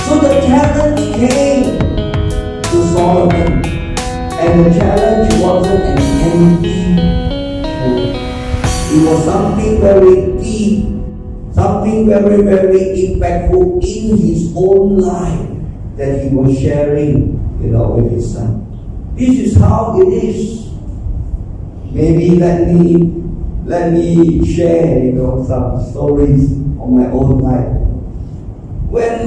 So the challenge came to Solomon, and the challenge wasn't an empty book. It was something very deep, something very, very impactful in his own life that he was sharing, with his son. This is how it is. Maybe let me share, some stories of my own life. When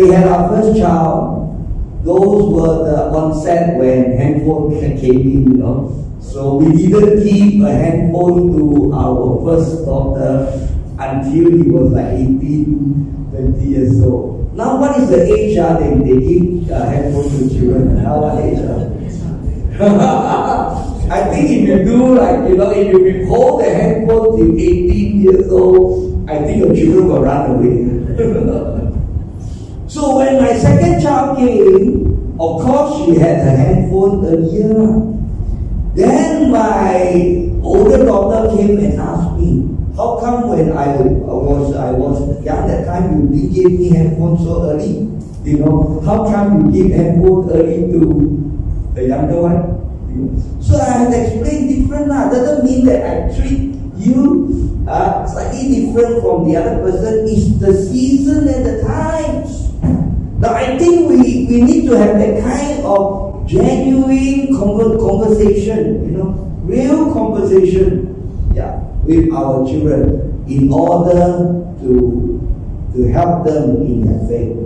we had our first child, those were the onset when handphone came in, So we didn't give a handphone to our first daughter until he was like 18, 20 years old. Now what is the age they give a handphone to children? Now what age I think if you do if you withhold the handphone till 18 years old, I think your children will run away. So when my second child came, of course she had a handphone earlier. Then my older daughter came and asked me, how come when I was young that time you gave me handphone so early? How come you give handphone early to the younger one? So I had to explain different. Doesn't mean that I treat you slightly different from the other person. It's the season and the times. Now I think we need to have that kind of genuine conversation, real conversation, with our children in order to help them in their faith.